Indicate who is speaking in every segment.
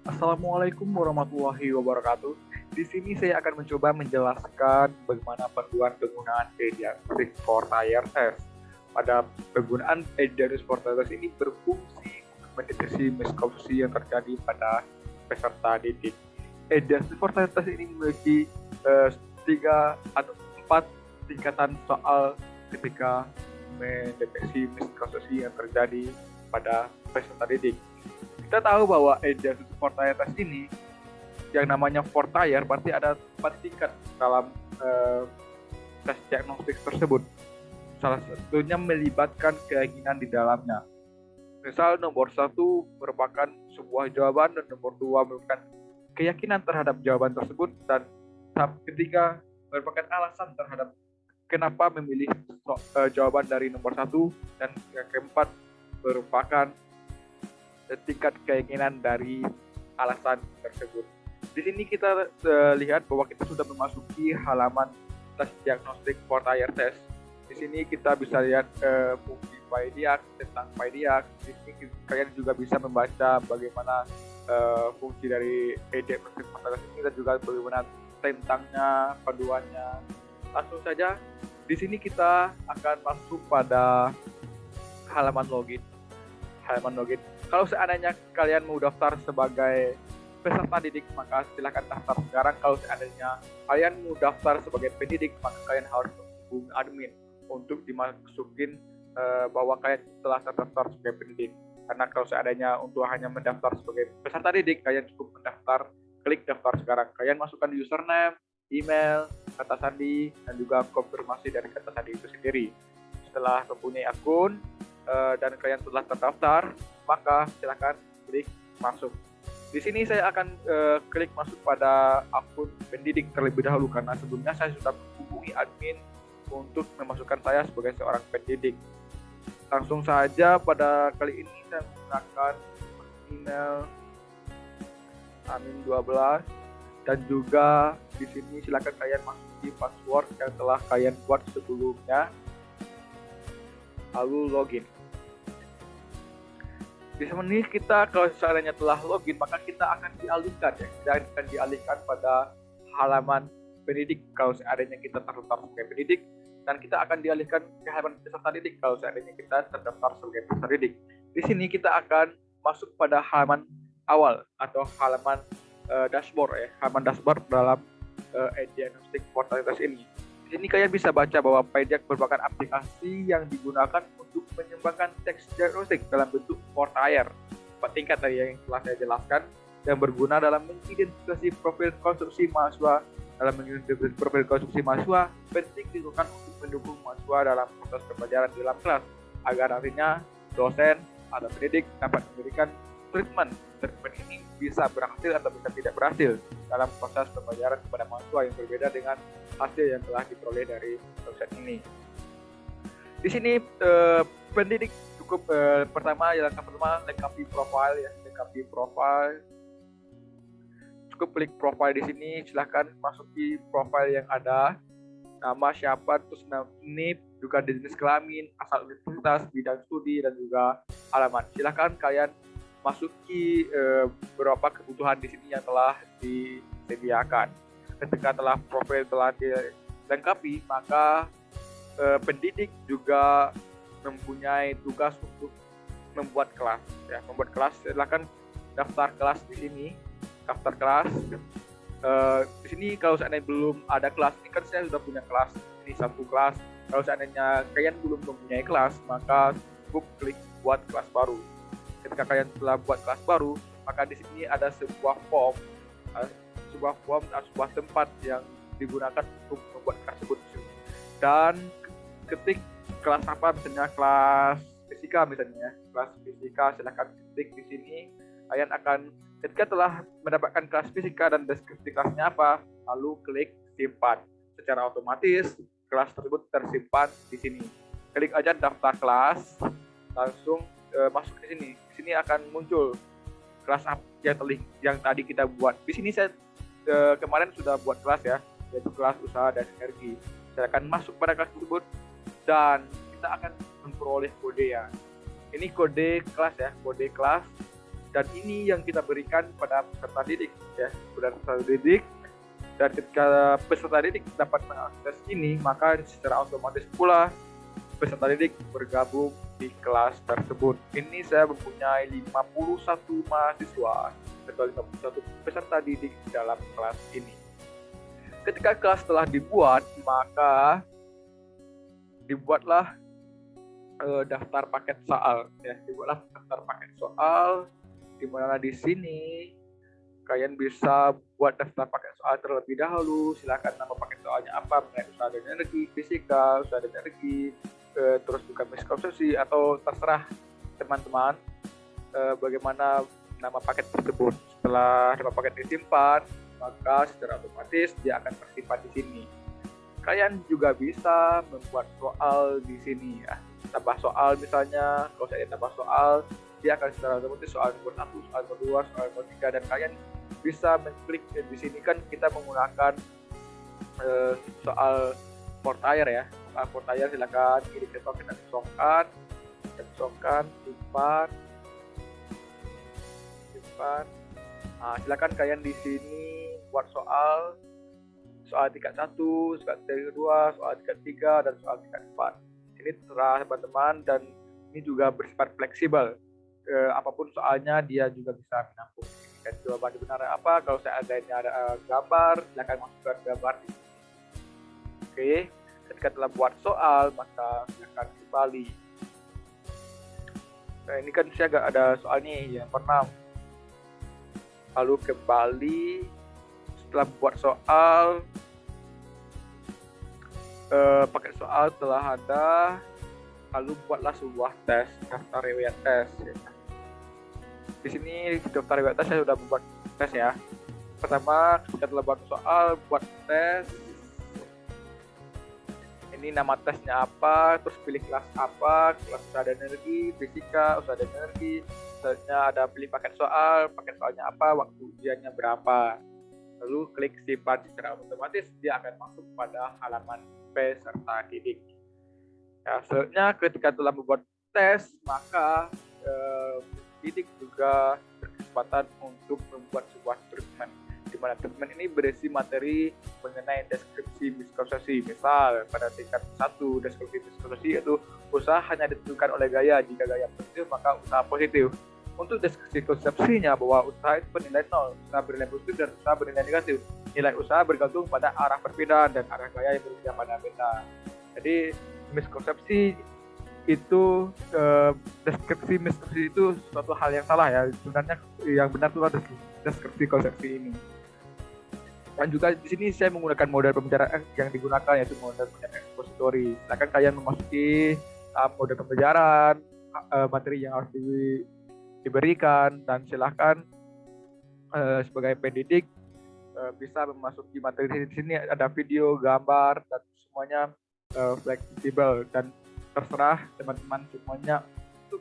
Speaker 1: Assalamualaikum warahmatullahi wabarakatuh. Di sini saya akan mencoba menjelaskan bagaimana panduan penggunaan Pediatric for Tire Test. Pada penggunaan Pediatric for Tire Test ini berfungsi untuk mendeteksi miskonstruksi yang terjadi pada peserta didik. Pediatric for Tire Test ini memiliki 4 tingkatan soal ketika mendeteksi miskonstruksi yang terjadi pada peserta didik. Kita tahu bahwa EDA Fortire test ini yang namanya Fortire berarti ada 4 tingkat dalam tes diagnostik tersebut. Salah satunya melibatkan keyakinan di dalamnya. Misal nomor 1 merupakan sebuah jawaban dan nomor 2 merupakan keyakinan terhadap jawaban tersebut, dan tahap ketiga merupakan alasan terhadap kenapa memilih jawaban dari nomor 1, dan yang keempat merupakan tingkat keyakinan dari alasan tersebut. Di sini kita lihat bahwa kita sudah memasuki halaman tes diagnostik Fortire test. Di sini kita bisa lihat fungsi PyDiag, tentang PyDiag. Di sini kalian juga bisa membaca bagaimana fungsi dari diagnostik Fortire test ini dan juga bagaimana tentangnya, panduannya. Langsung saja, di sini kita akan masuk pada halaman login. Kalau seandainya kalian mau daftar sebagai peserta didik, maka silakan daftar sekarang. Kalau seandainya kalian mau daftar sebagai pendidik, maka kalian harus menghubungi admin untuk dimasukin bahwa kalian telah terdaftar sebagai pendidik. Karena kalau seandainya untuk hanya mendaftar sebagai peserta didik, kalian cukup mendaftar, klik daftar sekarang. Kalian masukkan username, email, kata sandi, dan juga konfirmasi dari kata sandi itu sendiri. Setelah mempunyai akun dan kalian telah terdaftar, maka silakan klik masuk. Di sini saya akan klik masuk pada akun pendidik terlebih dahulu, karena sebelumnya saya sudah menghubungi admin untuk memasukkan saya sebagai seorang pendidik. Langsung saja pada kali ini saya menggunakan email amin12, dan juga di sini silakan kalian masuki password yang telah kalian buat sebelumnya, lalu login. Di sini kita kalau seandainya telah login, maka kita akan dialihkan pada halaman pendidik kalau seandainya kita terdaftar sebagai pendidik, dan kita akan dialihkan ke halaman peserta didik kalau seandainya kita terdaftar sebagai peserta didik. Di sini kita akan masuk pada halaman awal atau halaman dashboard halaman dashboard dalam diagnostik Fortire test ini. Di sini kalian bisa baca bahwa PyDiag merupakan aplikasi yang digunakan untuk menyumbangkan teks diagnostik dalam bentuk Fortire. 4 tingkat tadi yang telah saya jelaskan, yang berguna dalam mengidentifikasi profil konstruksi mahasiswa. Dalam mengidentifikasi profil konstruksi mahasiswa penting dilakukan untuk mendukung mahasiswa dalam proses pembelajaran di dalam kelas, agar nantinya dosen atau pendidik dapat memberikan treatment ini bisa berhasil atau bisa tidak berhasil dalam proses pembelajaran kepada mahasiswa yang berbeda dengan hasil yang telah diperoleh dari dosen ini. Di sini pendidik cukup pertama lengkapi profile. Cukup klik profile di sini, silahkan masuki profile yang ada, nama siapa, terus ini juga jenis kelamin, asal universitas, bidang studi, dan juga alamat. Silahkan kalian masuki beberapa kebutuhan di sini yang telah disediakan. Ketika telah profil telah dilengkapi, maka pendidik juga mempunyai tugas untuk membuat kelas. Membuat kelas, silakan daftar kelas di sini. Daftar kelas. Di sini kalau seandainya belum ada kelas, ini kan saya sudah punya kelas, ini satu kelas. Kalau seandainya kalian belum mempunyai kelas, maka cukup klik buat kelas baru. Ketika kalian telah buat kelas baru, maka di sini ada sebuah form atau sebuah tempat yang digunakan untuk membuat kelas tersebut. Dan ketik kelas apa, misalnya kelas fisika silahkan ketik di sini. Kalian akan ketika telah mendapatkan kelas fisika dan deskripsi kelasnya apa, lalu klik simpan. Secara otomatis kelas tersebut tersimpan di sini. Klik aja daftar kelas, langsung masuk ke sini. Di sini akan muncul kelas yang tadi kita buat. Di sini saya kemarin sudah buat kelas yaitu kelas usaha dan energi. Saya akan masuk pada kelas tersebut dan kita akan memperoleh kode ya. Ini kode kelas kode kelas, Dan ini yang kita berikan pada peserta didik ya, pada peserta didik. Dan ketika peserta didik dapat mengakses ini, maka secara otomatis pula peserta didik bergabung di kelas tersebut. Ini saya mempunyai 51 mahasiswa atau 51 peserta didik dalam kelas ini. Ketika kelas telah dibuat, maka dibuatlah daftar paket soal ya, dibuatlah daftar paket soal, di mana di sini kalian bisa buat daftar paket soal terlebih dahulu. Silakan nama paket soalnya apa, mengenai usaha dan energi, fisika, usaha dan energi, terus juga miskonsepsi, atau terserah teman-teman bagaimana nama paket tersebut. Setelah nama paket disimpan, maka secara otomatis dia akan tersimpan di sini. Kalian juga bisa membuat soal di sini ya. Tambah soal misalnya, kalau saya tambah soal, dia akan secara otomatis soal nomor 1, soal nomor 2, soal nomor 3, dan kalian bisa mengklik di sini. Kan kita menggunakan soal portair ya. Soal portair silakan klik ke token dan simpan. Nah, silakan kalian di sini buat soal tingkat 1, soal tingkat 2, soal tingkat 3, dan soal tingkat 4. Ini terserah teman-teman, dan ini juga bersifat fleksibel. Apapun soalnya dia juga bisa menampung. Dan jawaban benar apa? Kalau saya ada gambar, silakan masukkan gambar di sini. Oke, ketika telah buat soal, maka silakan kembali. Nah, ini kan saya agak ada soal nih yang pernah. Lalu kembali setelah buat soal, pakai soal telah ada, lalu buatlah sebuah tes, daftar riwayat tes. Di sini daftar riwayat tes saya sudah membuat tes ya. Pertama, kita telah buat soal, buat tes. Ini nama tesnya apa, terus pilih kelas apa, kelas usaha dan energi, fisika, usaha dan energi. Selanjutnya ada pilih paket soalnya apa, waktu ujiannya berapa. Lalu klik simpan. Secara otomatis dia akan masuk pada halaman peserta didik. Ya, selanjutnya ketika telah membuat tes, maka didik juga berkesempatan untuk membuat sebuah treatment, di mana treatment ini berisi materi mengenai deskripsi miskonsepsi. Misal pada tingkat 1, deskripsi miskonsepsi yaitu usaha hanya ditentukan oleh gaya. Jika gaya positif, maka usaha positif. Untuk deskripsi konsepsinya bahwa usaha itu bernilai 0, usaha bernilai positif, dan usaha bernilai negatif. Nilai usaha bergantung pada arah perpindahan dan arah gaya yang berbeda pada beta. Jadi miskonsepsi itu, deskripsi miskonsepsi itu suatu hal yang salah ya. Sebenarnya yang benar itu adalah deskripsi konsepsi ini. Dan juga di sini saya menggunakan model pembicaraan yang digunakan, yaitu model pembicaraan expository. Silakan kalian memasuki model pembicaraan, materi yang harus diberikan, dan silakan sebagai pendidik bisa memasuki materi. Di sini ada video, gambar, dan semuanya fleksibel, dan terserah teman-teman semuanya untuk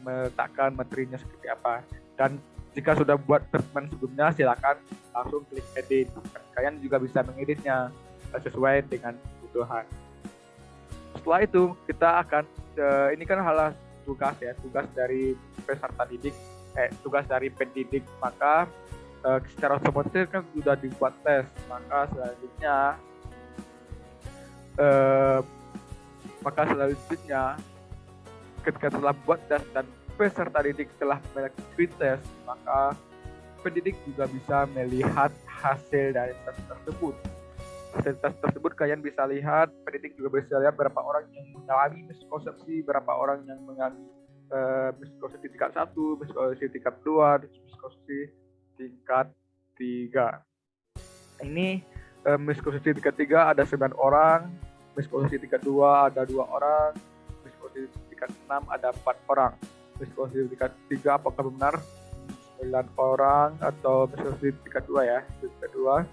Speaker 1: meletakkan materinya seperti apa. Dan jika sudah buat treatment sebelumnya, silakan langsung klik edit. Kalian juga bisa mengeditnya sesuai dengan kebutuhan. Setelah itu kita akan ini kan hal tugas ya, tugas dari peserta didik, tugas dari pendidik. Maka secara otomatis kan sudah dibuat tes. Maka selanjutnya ketika telah buat tes dan peserta didik telah melakukan tes, maka pendidik juga bisa melihat hasil dari tes tersebut. Hasil tes tersebut kalian bisa lihat, pendidik juga bisa lihat berapa orang yang mengalami miskonsepsi, berapa orang yang mengalami miskonsepsi tingkat 1, miskonsepsi tingkat 2, miskonsepsi tingkat 3. Ini miskonsepsi tingkat 3 ada 9 orang, miskonsepsi tingkat 2 ada 2 orang, miskonsepsi tingkat 6 ada 4 orang. Miskonsepsi tingkat 3 apakah benar 9 orang, atau miskonsepsi tingkat 2 ya, tingkat 2.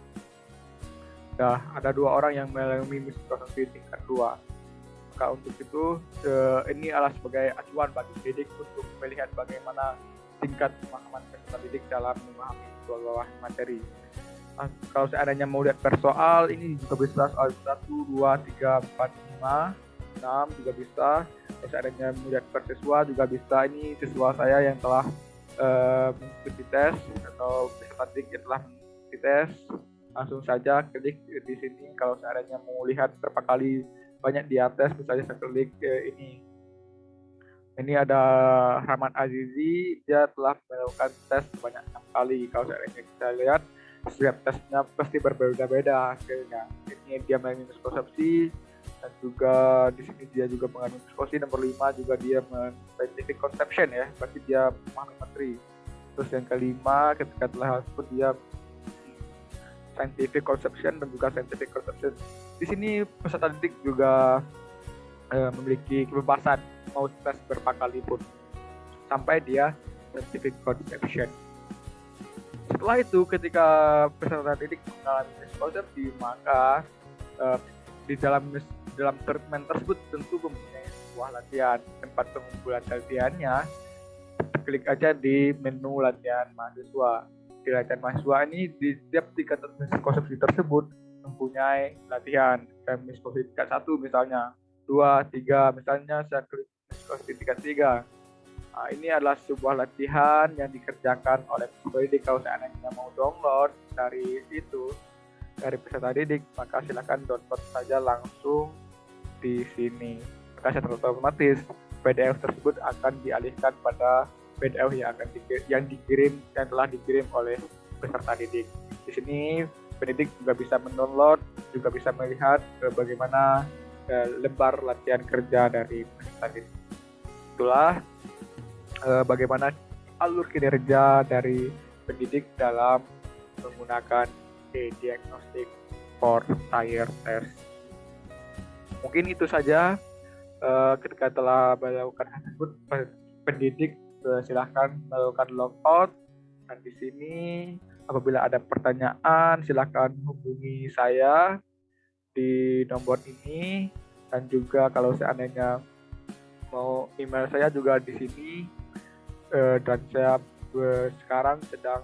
Speaker 1: Nah, ada 2 orang yang mengalami miskonsepsi tingkat 2. Maka untuk itu ini adalah sebagai acuan bagi pendidik untuk melihat bagaimana tingkat pemahaman peserta didik dalam memahami sebuah materi. Nah, kalau seandainya mau lihat per soal, ini juga bisa soal 1, 2, 3, 4, 5, 6 juga bisa. Kalau seandainya mau lihat per siswa juga bisa. Ini siswa saya yang telah mengikuti tes atau peserta didik yang telah mengikuti tes, langsung saja klik di sini. Kalau seandainya mau lihat berapa kali banyak dia tes, misalnya saya klik ini ada Rahman Azizi, dia telah melakukan tes sebanyak 6 kali. Kalau seandainya kita lihat, setiap tesnya pasti berbeda-beda hasilnya. Ini dia mengandung miskonsepsi, dan juga di sini dia juga mengandung miskonsepsi. Nomor 5 juga dia scientific conception ya, berarti dia memahami materi. Terus yang kelima, ketika telah tersebut dia scientific conception dan juga scientific conception. Di sini peserta didik juga memiliki kebebasan mau tes berapa kali pun sampai dia scientific conception. Setelah itu, ketika peserta didik mengalami miskonsepsi, maka di dalam treatment tersebut tentu mempunyai sebuah latihan. Tempat pengumpulan latihannya, klik aja di menu latihan mahasiswa. Di latihan mahasiswa ini, di setiap tingkat miskonsepsi tersebut mempunyai latihan. Dan miskonsepsi tingkat 1 misalnya, 2, 3, misalnya saya klik miskonsepsi tingkat 3. Nah, ini adalah sebuah latihan yang dikerjakan oleh peserta didik. Kalau seandainya mau download dari itu, dari peserta didik, maka silakan download saja langsung di sini. Maka secara otomatis PDF tersebut akan dialihkan pada PDF yang telah dikirim oleh peserta didik. Di sini pendidik juga bisa mendownload, juga bisa melihat bagaimana lembar latihan kerja dari peserta didik. Itulah bagaimana alur kinerja dari pendidik dalam menggunakan diagnostic for tire test. Mungkin itu saja. Ketika telah melakukan hal tersebut, pendidik silahkan melakukan logout. Dan di sini apabila ada pertanyaan, silahkan hubungi saya di nomor ini. Dan juga kalau seandainya mau email saya juga di sini. Dan saya sekarang sedang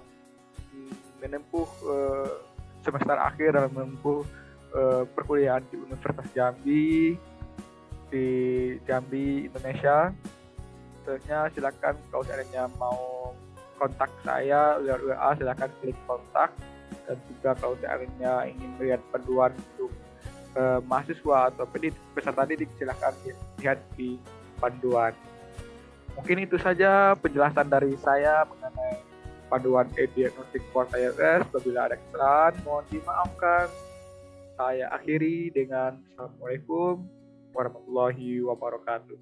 Speaker 1: menempuh semester akhir dalam menempuh perkuliahan di Universitas Jambi di Jambi, Indonesia. Selanjutnya silakan kalau seandainya mau kontak saya lewat WA, silakan klik kontak. Dan juga kalau seandainya ingin melihat panduan untuk mahasiswa atau peserta didik, silakan lihat di panduan. Mungkin itu saja penjelasan dari saya mengenai panduan diagnostic for TIRS. Apabila ada kesalahan, mohon dimaafkan. Saya akhiri dengan Assalamualaikum warahmatullahi wabarakatuh.